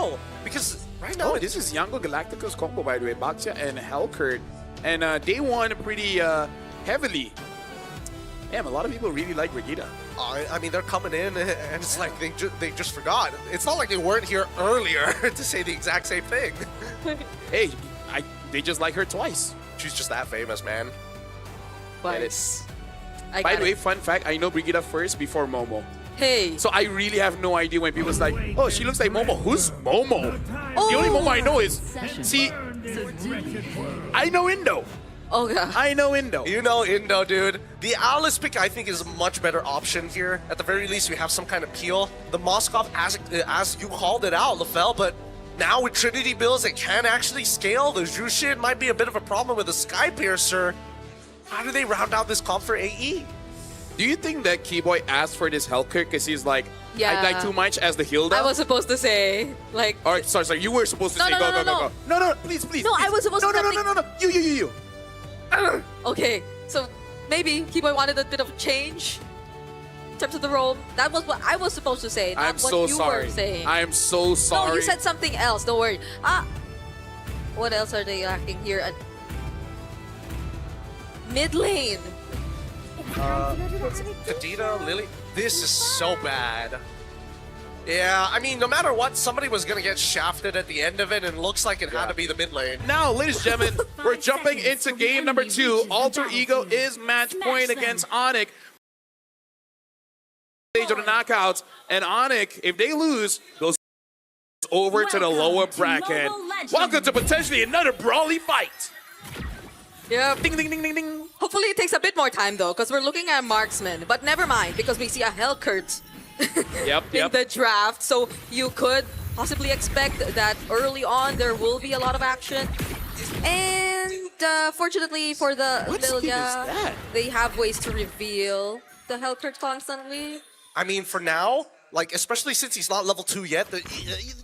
well. Because right now... Oh, this is Yango Galacticos combo, by the way. Baxia and Hellcurt. And they won pretty heavily. Damn, a lot of people really like Brigida. I mean, they're coming in, and it's like they just forgot. It's not like they weren't here earlier to say the exact same thing. Hey, they just like her twice. She's just that famous, man. By the way, fun fact, I know Brigida first before Momo. Hey. So I really have no idea when people's like, oh, she looks like Momo. Who's Momo? The only Momo I know is, see, I know Indo. Oh, yeah. I know Indo. You know Indo, dude. The Alice pick, I think, is a much better option here. At the very least, we have some kind of peel. The Moskov, as you called it out, LaFell, but now with Trinity builds that can actually scale, the Jushin might be a bit of a problem with the Sky Piercer. How do they round out this comp for AE? Do you think that Keyboy asked for this Hellcurt because he's like, Yeah. I'd like too much as the Hilda? I was supposed to say, like... All right, sorry. You were supposed to say go. No, please. No, I was supposed to No. You. Okay, so maybe Keyboy wanted a bit of change in terms of the role. That was what I was supposed to say, not I'm what so you sorry. were saying. I am so sorry. No, you said something else. Don't worry. What else are they lacking here? At mid lane. Kadena, Lily, this is so bad. Yeah, I mean, no matter what, somebody was going to get shafted at the end of it, and it looks like it had to be the mid lane. Now, ladies and gentlemen, we're jumping into game number 2. Alter Ego is match point against ONIC. Stage of the knockouts, and ONIC, if they lose, goes over to the lower bracket. Welcome to potentially another brawly fight. Yep. Ding, ding, ding, ding, ding. Hopefully it takes a bit more time though, because we're looking at marksman. But never mind, because we see a Hellcurt in the draft. So you could possibly expect that early on there will be a lot of action. And fortunately for the Lilia, they have ways to reveal the Hellcurt constantly. I mean, for now, like, especially since he's not level 2 yet,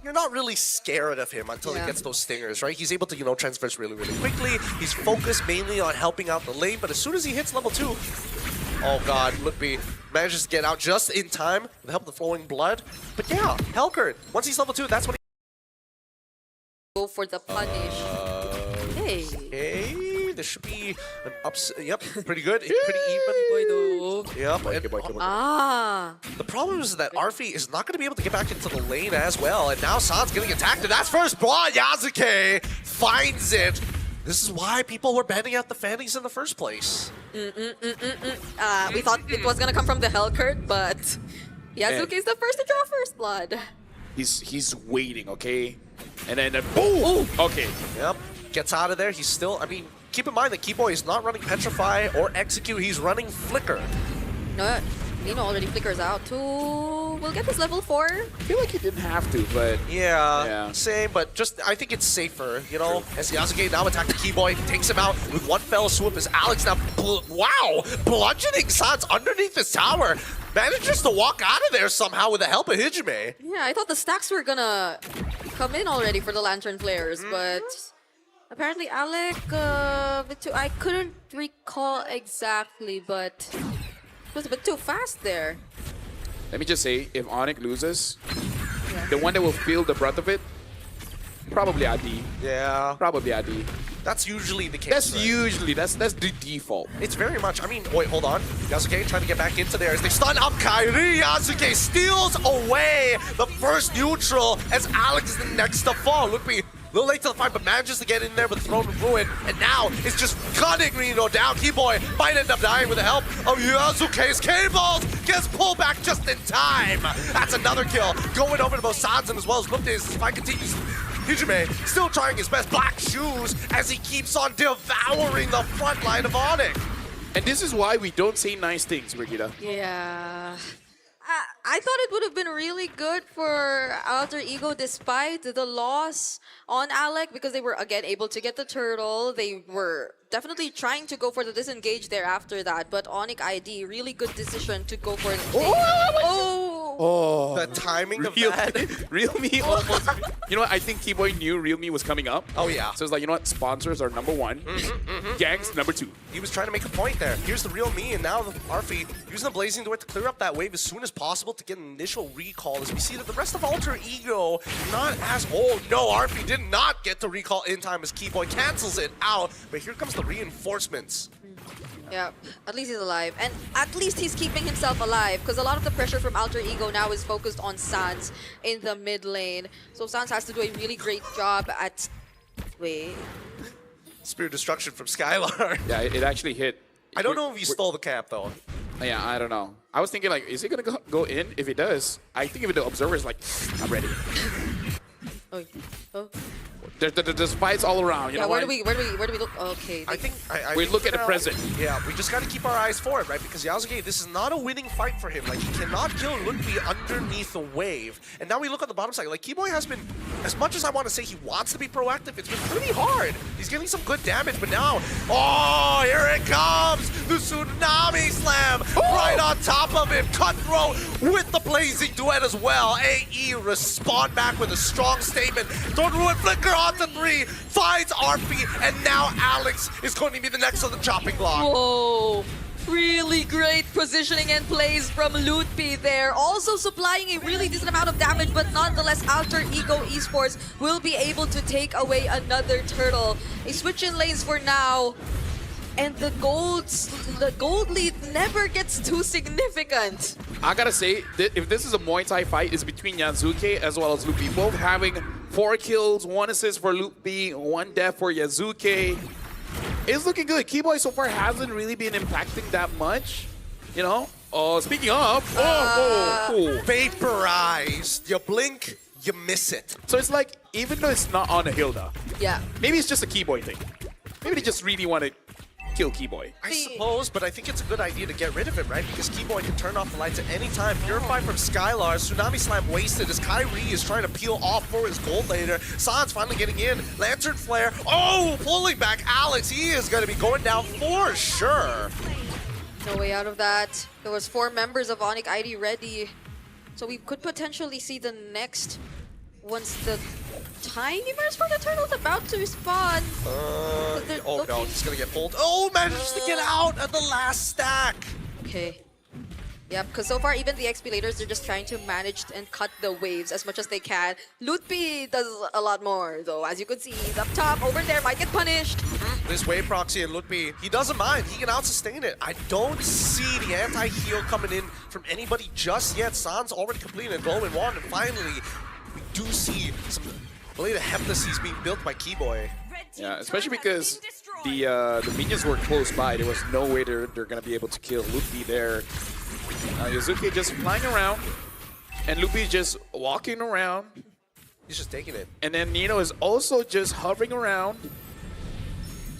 you're not really scared of him until he gets those stingers, right? He's able to, transverse really, really quickly. He's focused mainly on helping out the lane, but as soon as he hits level 2, oh god, Lookby manages to get out just in time with the help of the flowing blood. But yeah, Hellcurt, once he's level 2, that's when he... Go for the punish. Hey, this should be an ups... Yep, pretty good. Pretty even. Yep. The problem is that Arfi is not going to be able to get back into the lane as well. And now San's getting attacked. And that's first blood. Yasuke finds it. This is why people were banning out the Fannies in the first place. We thought it was going to come from the Hellcurt, but Yasuke is the first to draw first blood. He's waiting, okay? And then boom! Okay. Yep. Gets out of there. He's still, I mean, keep in mind that Keyboy is not running Petrify or Execute. He's running Flicker. No, Nino already flickers out too. We'll get this level 4. I feel like he didn't have to, but... Yeah, same, but just, I think it's safer, As Yasuke now attacks Keyboy, takes him out with one fell swoop as Alex now, bludgeoning Sans underneath this tower. Manages to walk out of there somehow with the help of Hijime. Yeah, I thought the stacks were gonna come in already for the Lantern players, but... Apparently, Alec, I couldn't recall exactly, but it was a bit too fast there. Let me just say, if ONIC loses, the one that will feel the brunt of it, probably Adi. Yeah. Probably Adi. That's usually the case. That's the default. It's very much, I mean, wait, hold on. Yasuke trying to get back into there as they stun up Kairi. Yasuke steals away the first neutral as Alex is the next to fall. Look, a little late to the fight, but manages to get in there with Throne of Ruin. And now it's just cutting Reno down. Keyboy might end up dying with the help of Yasuke's K-Balls. Gets pulled back just in time. That's another kill. Going over to both Sansan as well as Lookdays as the fight continues. Hijime still trying his best. Black shoes as he keeps on devouring the front line of ONIC. And this is why we don't say nice things, Brigida. Yeah. I thought it would have been really good for Alter Ego despite the loss on Alec because they were again able to get the turtle. They were definitely trying to go for the disengage there after that, but ONIC ID, really good decision to go for it. Oh, Oh, The timing of Real, that. Realme almost. You know what? I think Keyboy knew Realme was coming up. Oh, yeah. So it's like, you know what? Sponsors are number one. Gangs number two. He was trying to make a point there. Here's the real me, and now Arfi using the Blazing Door to clear up that wave as soon as possible to get an initial recall. As we see that the rest of Alter Ego not as... Oh, no, Arfi did not get the recall in time as Keyboy cancels it out. But here comes the reinforcements. Yeah, at least he's alive. And at least he's keeping himself alive because a lot of the pressure from Alter Ego now is focused on Sans in the mid lane. So Sans has to do a really great job at... Wait. Spirit Destruction from Skylar. Yeah, it actually hit. I don't know if he stole the camp, though. Yeah, I don't know. I was thinking, like, is he going to go in? If he does, I think if the Observer is like, I'm ready. Oh. There's fights all around. You know where what? do we look? Okay. I think we think look at the now- present. Yeah, we just got to keep our eyes forward, right? Because Yasuke, this is not a winning fight for him. Like, he cannot kill Ludwig underneath the wave. And now we look at the bottom side. Like, Keyboy has been, as much as I want to say he wants to be proactive, it's been pretty hard. He's getting some good damage, but now, oh, here it comes! The Tsunami Slam right on top of him. Cutthroat with the Blazing Duet as well. AE respond back with a strong statement. Don't ruin Flicker onto 3. Finds Arfi, and now Alex is going to be the next on the chopping block. Whoa. Really great positioning and plays from Ludwig there. Also supplying a really decent amount of damage, but nonetheless, Alter Ego Esports will be able to take away another turtle. A switch in lanes for now. And the gold lead never gets too significant. I gotta say, if this is a Muay Thai fight, it's between Yazuke as well as Lupi. Both having 4 kills, 1 assist for Lupi, 1 death for Yazuke. It's looking good. Keyboy so far hasn't really been impacting that much. You know? Speaking of, Vaporized. You blink, you miss it. So it's like, even though it's not on a Hilda, Yeah. maybe it's just a Keyboy thing. Maybe they just really want to kill Keyboy. I suppose, but I think it's a good idea to get rid of it, right? Because Keyboy can turn off the lights at any time. Purify from Skylar. Tsunami Slam wasted as Kyrie is trying to peel off for his gold later. San's finally getting in. Lantern Flare. Oh, pulling back Alex. He is going to be going down for sure. No way out of that. There was 4 members of ONIC ID ready. So we could potentially see the next once the timers for the turtle's about to spawn. Oh no, he's gonna get pulled. Oh, manages to get out at the last stack. Okay. Yeah, because so far even the XP leaders, they're just trying to manage and cut the waves as much as they can. Ludwig does a lot more though. As you can see, he's up top, over there, might get punished. This wave proxy and Ludwig, he doesn't mind. He can out-sustain it. I don't see the anti-heal coming in from anybody just yet. San's already completed a glowing wand, and finally, we do see some Blade of Heptases being built by Keyboy. Yeah, especially because the minions were close by. There was no way they're going to be able to kill Lupi there. Yazuki just flying around, and Lupi just walking around. He's just taking it. And then Nino is also just hovering around.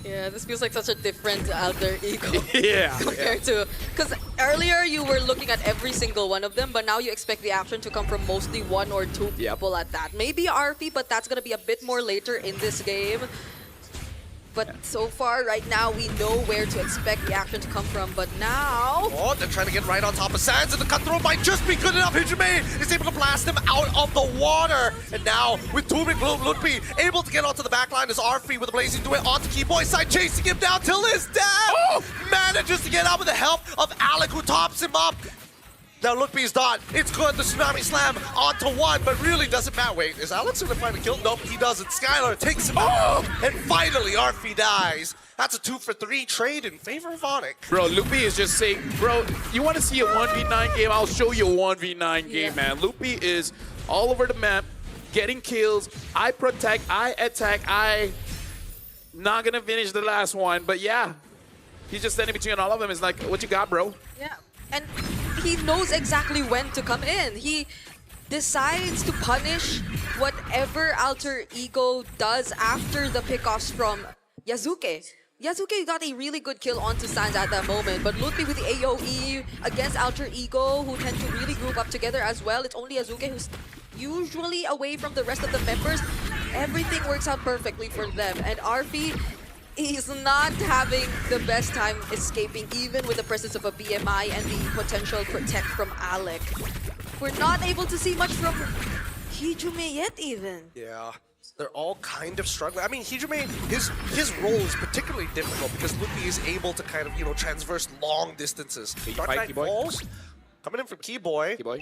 Yeah, this feels like such a different Alter Ego. Yeah. Compared to, because earlier you were looking at every single one of them, but now you expect the action to come from mostly 1 or 2 people at that. Maybe Arfi, but that's going to be a bit more later in this game. But so far, right now, we know where to expect the action to come from. But now... Oh, they're trying to get right on top of Sands, and the cutthroat might just be good enough. Hijime is able to blast him out of the water. And now, with Doom and Gloom, Ludwig able to get onto the back line as Arfi with a Blazing Duet onto Keyboy's side, chasing him down till his death. Oh! Manages to get out with the help of Alec, who tops him up. Now Ludwig's done. It's good. The Tsunami Slam onto 1, but really doesn't matter. Wait, is Alex going to find a kill? Nope, he doesn't. Skylar takes him out. And finally, Arfi dies. That's a 2-for-3 trade in favor of ONIC. Bro, Lupi is just saying, bro, you want to see a 1v9 game? I'll show you a 1v9 game, man. Lupi is all over the map, getting kills. I protect, I attack, I not going to finish the last one. But yeah, he's just standing between all of them. It's like, what you got, bro? Yeah, and he knows exactly when to come in. He decides to punish whatever Alter Ego does after the pickoffs from Yazuke. Yazuke got a really good kill onto Sans at that moment, but Ludwig with the AoE against Alter Ego, who tend to really group up together as well. It's only Yazuke who's usually away from the rest of the members. Everything works out perfectly for them, and Arfi is not having the best time escaping, even with the presence of a BMI and the potential protect from Alec. we're not able to see much from Hijume yet even. Yeah. They're all kind of struggling. I mean, Hijume, his role is particularly difficult because Lupi is able to kind of, you know, transverse long distances. Dark Knight falls. Coming in from Keyboy. Keyboy.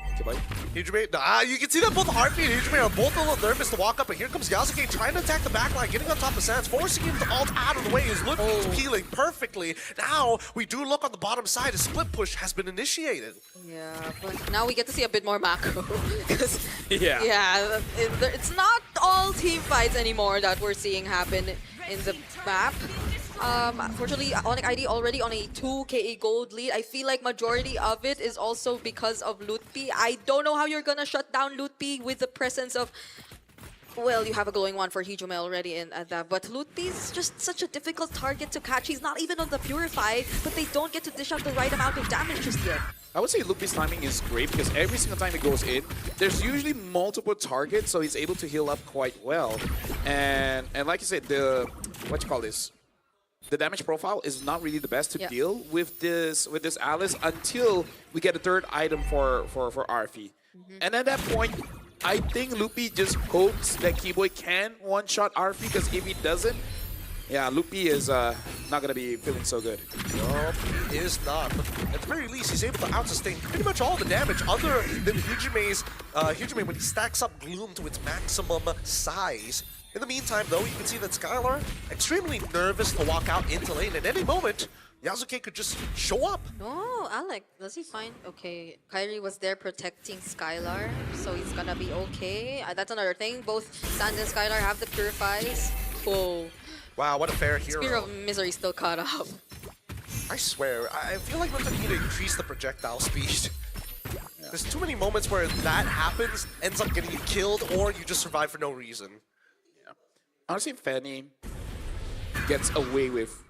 Hijume, you can see that both Harpy and Hijume are both a little nervous to walk up, but here comes Yasuke trying to attack the backline, getting on top of Sans, forcing him to ult out of the way. His Lupi is peeling perfectly. Now, we do look on the bottom side. A split push has been initiated. Yeah, but now we get to see a bit more macro. Yeah, it's not all team fights anymore that we're seeing happen in the map. Unfortunately, ONIC ID already on a 2 KE gold lead. I feel like majority of it is also because of Lutpi. I don't know how you're gonna shut down Lutpi with the presence of... Well, you have a glowing one for Hijume already in that, but Lutpi is just such a difficult target to catch. He's not even on the Purify, but they don't get to dish out the right amount of damage just yet. I would say Lupi's timing is great because every single time he goes in, there's usually multiple targets, so he's able to heal up quite well. And like you said, the damage profile is not really the best to deal with this Alice until we get a third item for Arfi. And at that point, I think Lupi just hopes that Keyboy can one-shot Arfi, because if he doesn't, yeah, Lupi is not going to be feeling so good. No, he is not. But at the very least, he's able to out-sustain pretty much all the damage other than Hijume when he stacks up Gloom to its maximum size. In the meantime, though, you can see that Skylar extremely nervous to walk out into lane. At any moment, Yasuke could just show up. Oh, Alec, does he find... Okay, Kyrie was there protecting Skylar, so he's gonna be okay. That's another thing. Both Sans and Skylar have the Purifies. Whoa. Wow, what a fair hero. Spear of Misery still caught up. I swear, I feel like we're looking to increase the projectile speed. There's too many moments where that happens, ends up getting you killed, or you just survive for no reason. Honestly, Fanny gets away with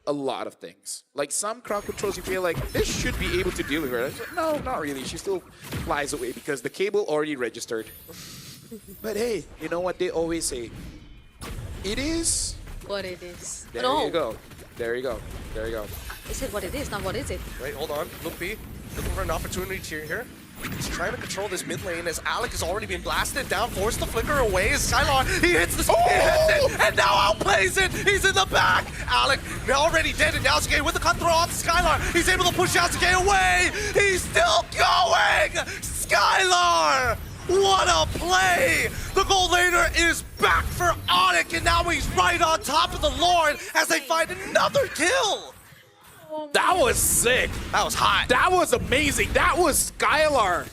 a lot of things. Like some crowd controls, you feel like this should be able to deal with her. Like, no, not really. She still flies away because the cable already registered. But hey, you know what they always say? It is what it is. There you go. There you go. There you go. Is it what it is? Not what is it? Wait, hold on. Lupi looking for an opportunity here. He's trying to control this mid lane as Alec has already been blasted down, forced to flicker away. As Skylon, he hits the he hits it, and now outplays it. He's in the back. Alec already dead, and Yasuke with the cutthroat on Skylar. He's able to push Yasuke away. He's still going. Skylar, what a play! The gold laner is back for ONIC, and now he's right on top of the Lord as they find another kill. That was sick. That was hot. That was amazing. That was Skylar.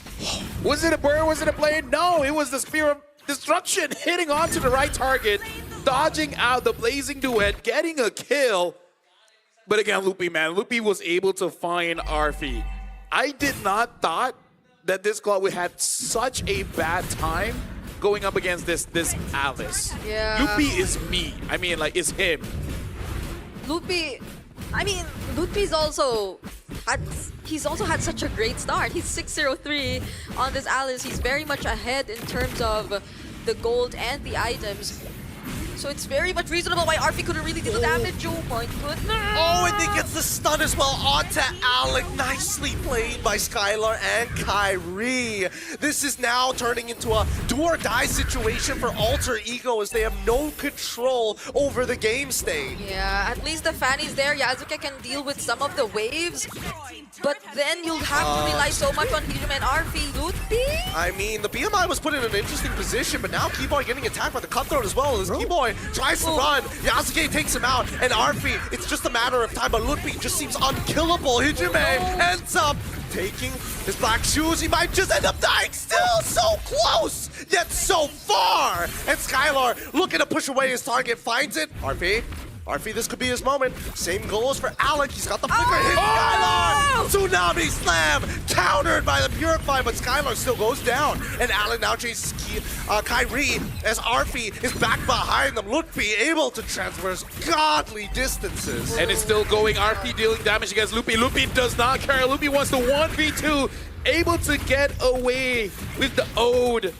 Was it a bird? Was it a blade? No, it was the Spear of Destruction hitting onto the right target, dodging out the Blazing Duet, getting a kill. But again, Lupi, man, Lupi was able to find Arfi. I did not thought that this club would have such a bad time going up against this Alice. Yeah. Lupi is me. I mean, like, it's him. Lutpi's also had such a great start. He's 603 on this Alice. He's very much ahead in terms of the gold and the items. So it's very much reasonable why Arfi couldn't really do the damage. Oh my goodness. Oh, and he gets the stun as well onto Alec. Nicely played by Skylar and Kyrie. This is now turning into a do-or-die situation for Alter Ego as they have no control over the game state. Yeah, at least the Fanny's there. Yasuke can deal with some of the waves. But then you'll have to rely so much on Hijume and Arfi. Lutpi? I mean, the BMI was put in an interesting position, but now Keyboy getting attacked by the cutthroat as well. As Keyboy tries to run, Yasuke takes him out, and Arfi, it's just a matter of time, but Lutpi just seems unkillable. Hijume ends up taking his black shoes. He might just end up dying. Still so close, yet so far. And Skylar looking to push away his target, finds it. Arfi, this could be his moment. Same goals for Alec. He's got the flicker. Hit Skylar! Tsunami slam! Countered by the Purify, but Skylar still goes down. And Alec now chases Kyrie as Arfi is back behind them. Lutfi able to traverse godly distances. And it's still going. Arfi dealing damage against Lupi. Lupi does not care. Lupi wants to 1v2. Able to get away with the Ode.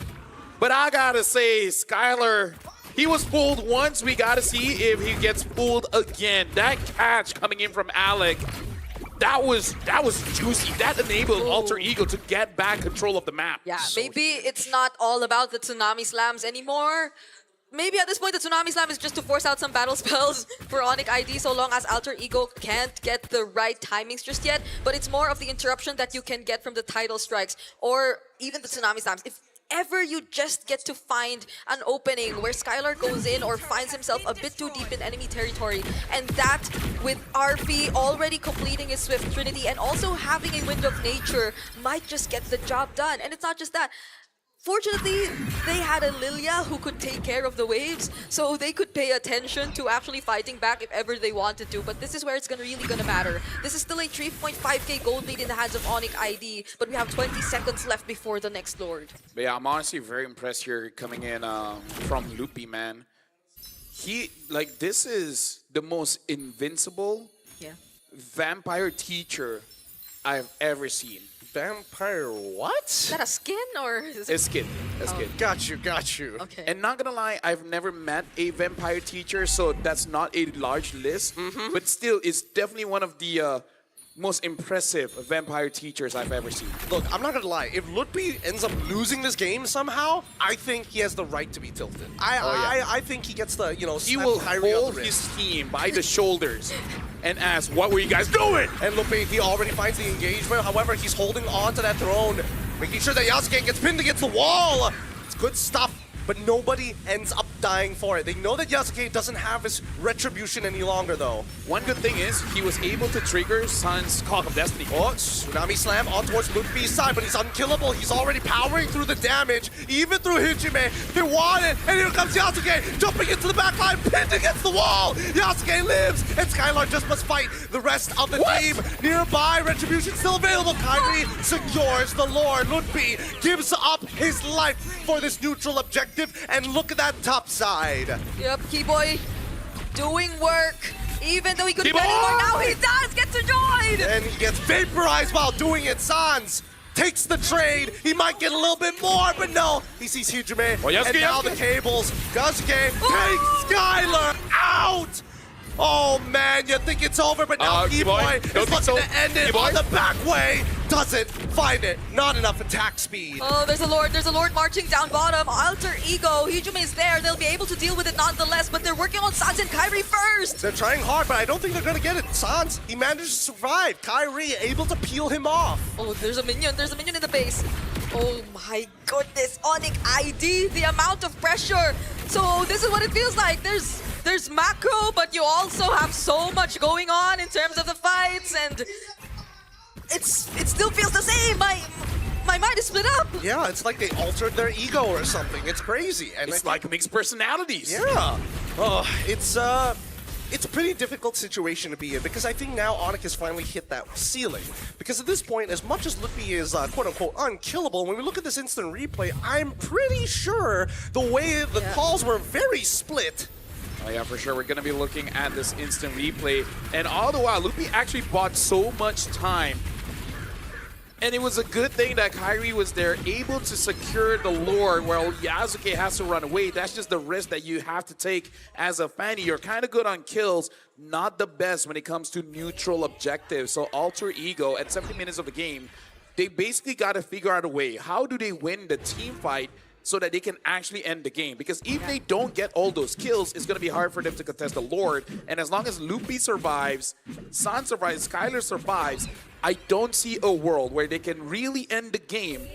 But I gotta say, Skylar, he was fooled once. We gotta see if he gets fooled again. That catch coming in from Alec. that was juicy. That enabled Alter Ego to get back control of the map. Yeah, maybe it's not all about the Tsunami Slams anymore. Maybe at this point, the Tsunami Slam is just to force out some battle spells for ONIC ID so long as Alter Ego can't get the right timings just yet. But it's more of the interruption that you can get from the tidal strikes or even the Tsunami Slams. If ever you just get to find an opening where Skylar goes in or finds himself a bit too deep in enemy territory, and that with RP already completing his Swift Trinity and also having a Wind of Nature might just get the job done. And it's not just that. Fortunately, they had a Lilia who could take care of the waves, so they could pay attention to actually fighting back if ever they wanted to. But this is where it's really gonna matter. This is still a 3.5k gold lead in the hands of ONIC ID, but we have 20 seconds left before the next Lord. But yeah, I'm honestly very impressed here coming in from Loopy, man. This is the most invincible vampire teacher I've ever seen. Vampire what? Is that a skin or is it? It's skin. It's skin. Got you. Okay. And not gonna lie, I've never met a vampire teacher, so that's not a large list. But still, it's definitely one of the most impressive vampire teachers I've ever seen. Look, I'm not gonna lie. If Lutfi ends up losing this game somehow, I think he has the right to be tilted. I think he gets the, he will hold his team by the shoulders and ask, what were you guys doing? And Lupe, he already finds the engagement. However, he's holding on to that throne, making sure that Yasuke gets pinned against the wall. It's good stuff, but nobody ends up dying for it. They know that Yasuke doesn't have his retribution any longer, though. One good thing is he was able to trigger Sun's Clock of Destiny. Oh, Tsunami Slam on towards Luffy's side, but he's unkillable. He's already powering through the damage, even through Hijime. They want it, and here comes Yasuke, jumping into the back line, pinned against the wall. Yasuke lives, and Skylar just must fight the rest of the team. Nearby, retribution still available. Kyrie secures the Lord. Luffy gives up his life for this neutral objective, and look at that top side. Yep, Keyboy doing work. Even though he couldn't get anymore, now he does get to join! And he gets vaporized while doing it. Sans takes the trade. He might get a little bit more, but no. He sees Hijime, and now the cables. Yasuke takes Skylar out! Oh man, you think it's over, but now Keyboy is looking to end it on the back way. Doesn't find it. Not enough attack speed. Oh, there's a Lord marching down bottom. Alter Ego, Hijime is there. They'll be able to deal with it nonetheless, but they're working on Sans and Kyrie first. They're trying hard, but I don't think they're gonna get it. Sans, he managed to survive. Kyrie able to peel him off. Oh, there's a minion in the base. Oh my goodness, ONIC ID, the amount of pressure. So this is what it feels like. There's macro, but you also have so much going on in terms of the fights, and it still feels the same. My mind is split up. Yeah, it's like they altered their ego or something. It's crazy. And it's like mixed personalities. Yeah. Oh, it's a pretty difficult situation to be in, because I think now ONIC has finally hit that ceiling. Because at this point, as much as Luffy is quote-unquote unkillable, when we look at this instant replay, I'm pretty sure the way the calls were very split. Oh yeah, for sure. We're going to be looking at this instant replay. And all the while, Luffy actually bought so much time. And it was a good thing that Kyrie was there, able to secure the Lord while Yasuke has to run away. That's just the risk that you have to take as a fan. You're kind of good on kills, not the best when it comes to neutral objectives. So Alter Ego, at 70 minutes of the game, they basically got to figure out a way. How do they win the team fight so that they can actually end the game? Because if they don't get all those kills, it's going to be hard for them to contest the Lord. And as long as Luffy survives, San survives, Skylar survives, I don't see a world where they can really end the game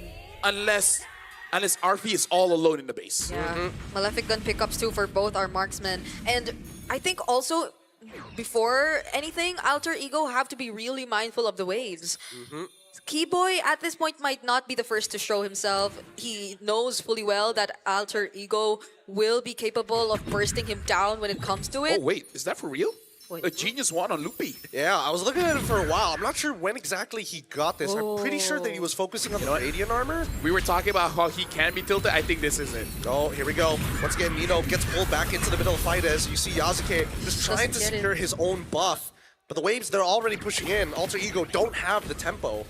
unless RP is all alone in the base. Yeah, Malefic gun pickups too for both our marksmen. And I think also, before anything, Alter Ego have to be really mindful of the waves. Keyboy at this point might not be the first to show himself. He knows fully well that Alter Ego will be capable of bursting him down when it comes to it. Oh wait, is that for real? Wait. A genius one on Luffy. Yeah, I was looking at it for a while. I'm not sure when exactly he got this. I'm pretty sure that he was focusing on the radiant armor. We were talking about how he can be tilted. I think this is it. Oh, here we go. Once again, Nino gets pulled back into the middle of the fight as you see Yasuke just trying to secure his own buff. But the waves, they're already pushing in. Alter Ego don't have the tempo.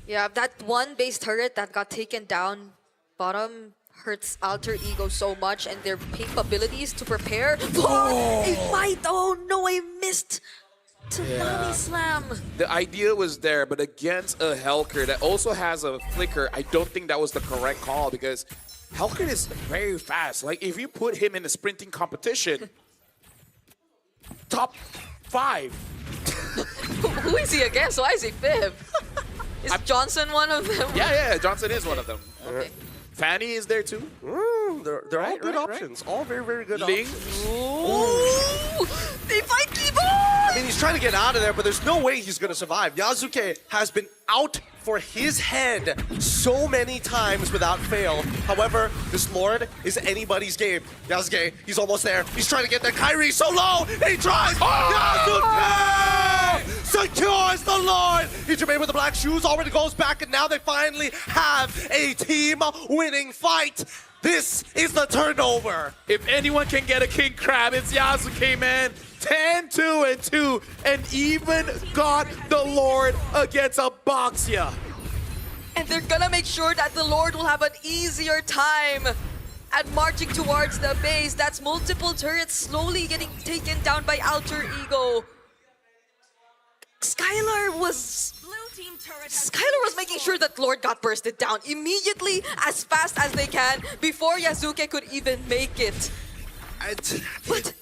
Yeah, that one base turret that got taken down bottom hurts Alter Ego so much, and their capabilities to prepare for a fight. Oh no, I missed. Tsunami Slam. The idea was there, but against a Helker that also has a flicker, I don't think that was the correct call because Helker is very fast. Like, if you put him in a sprinting competition, top 5. Who is he against? Why is he fifth? Is Johnson one of them? Yeah, Johnson is one of them. Okay. Fanny is there too. They're all good options. All very, very good Ling. options. Ooh! They fight Keyboard! I mean, he's trying to get out of there, but there's no way he's going to survive. Yasuke has been out for his head so many times without fail. However, this Lord is anybody's game. Yasuke, he's almost there. He's trying to get there. Kairi so low. He tries. Yasuke secures the Lord. Ichimei with the black shoes already goes back, and now they finally have a team-winning fight. This is the turnover. If anyone can get a king crab, it's Yasuke, man. 10-2-2, and even got the Lord against a Boxia. And they're gonna make sure that the Lord will have an easier time at marching towards the base. That's multiple turrets slowly getting taken down by Alter Ego. Skylar was making sure that Lord got bursted down immediately, as fast as they can, before Yasuke could even make it. But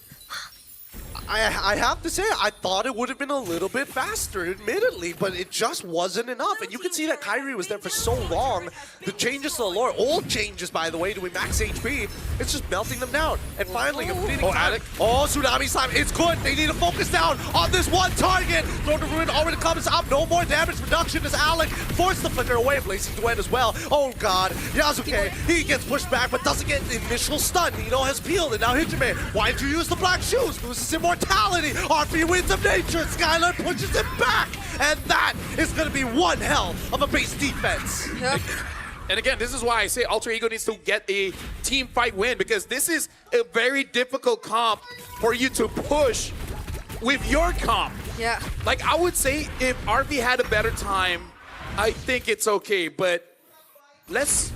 I have to say, I thought it would have been a little bit faster, admittedly, but it just wasn't enough. And you can see that Kairi was there for so long. The changes to the lore, old changes, by the way, doing max HP, it's just melting them down. And finally, Alec. Oh, Tsunami Slam, it's good. They need to focus down on this one target. Lord of Ruin already comes up. No more damage reduction as Alec forced the flicker away, placing Dwayne as well. Oh, God. Yasuke, he gets pushed back, but doesn't get the initial stun. Nino has peeled, and now Ichimei, why did you use the black shoes? Loses immortality. RP Winds of Nature. Skylar pushes him back. And that is going to be one hell of a base defense. Yep. And again, this is why I say Alter Ego needs to get a team fight win, because this is a very difficult comp for you to push with your comp. Yeah. Like, I would say if RV had a better time, I think it's okay, but let's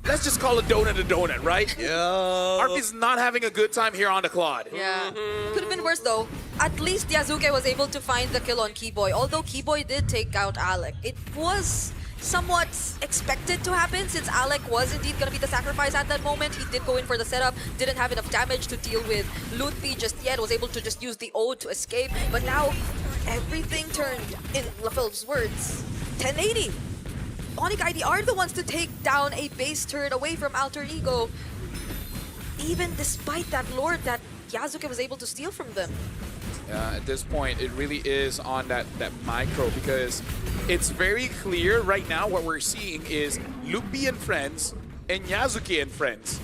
just call a donut, right? Yeah. RV's not having a good time here on the Claude. Yeah. Could have been worse though. At least Yasuke was able to find the kill on Keyboy. Although Keyboy did take out Alec, it was somewhat expected to happen since Alec was indeed going to be the sacrifice at that moment. He did go in for the setup, didn't have enough damage to deal with Lutfi just yet, was able to just use the ode to escape. But now everything turned, in LaFel's words, 1080. ONIC ID are the ones to take down a base turret away from Alter Ego, even despite that Lord that Yasuke was able to steal from them. Yeah, at this point, it really is on that micro, because it's very clear right now what we're seeing is Lupi and friends and Yasuke and friends,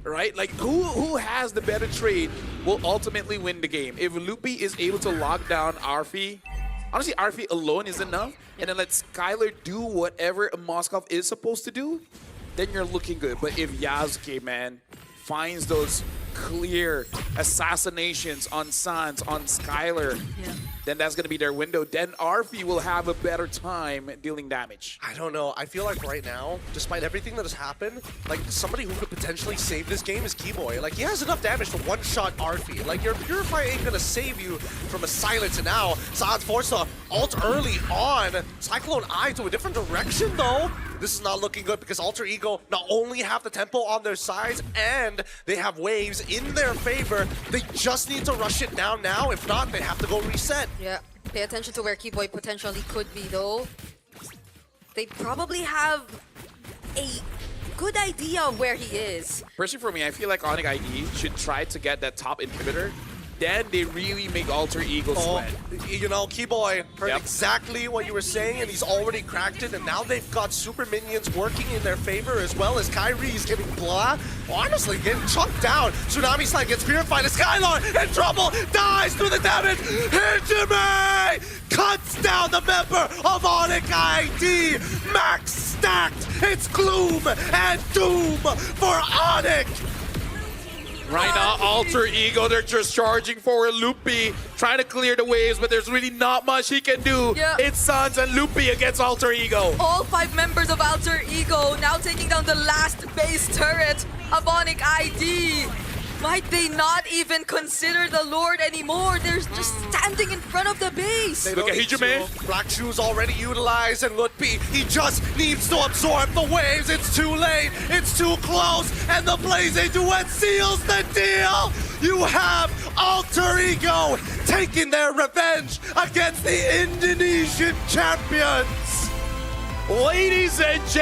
right? Like, who has the better trade will ultimately win the game. If Lupi is able to lock down Arfi, honestly, Arfi alone is enough, and then let Skylar do whatever Moskov is supposed to do, then you're looking good. But if Yasuke, man, finds those clear assassinations on Sans, on Skylar, then that's going to be their window. Then Arfi will have a better time dealing damage. I don't know. I feel like right now, despite everything that has happened, like, somebody who could potentially save this game is Keyboy. Like, he has enough damage to one-shot Arfi. Like, your Purify ain't gonna save you from a silence. And now, Sans forced to ult early on. Cyclone Eye to a different direction, though. This is not looking good because Alter Ego not only have the tempo on their sides, and they have waves in their favor. They just need to rush it down now. If not, they have to go reset. Yeah, pay attention to where Keyboy potentially could be though. They probably have a good idea of where he is. Personally for me, I feel like ONIC ID should try to get that top inhibitor. Then they really make Alter Ego sweat. You know, Keyboy heard Yep. exactly what you were saying, and he's already cracked it, and now they've got super minions working in their favor, as well as Kyrie's getting honestly getting chunked down. Tsunami Slide gets purified, and Skylar in trouble, dies through the damage. Hijime cuts down the member of ONIC ID. Max stacked. It's gloom and doom for ONIC. Right now, Alter Ego, they're just charging forward. Lupi trying to clear the waves, but there's really not much he can do. Yeah. It's Sans and Lupi against Alter Ego. All 5 members of Alter Ego now taking down the last base turret of ONIC ID. Might they not even consider the Lord anymore? They're just standing in front of the base. They Look don't at need Hijime. to. Black Shoes already utilized, and Lutpi, he just needs to absorb the waves. It's too late, it's too close, and the Blazing Duet seals the deal. You have Alter Ego taking their revenge against the Indonesian champions. Ladies and gentlemen.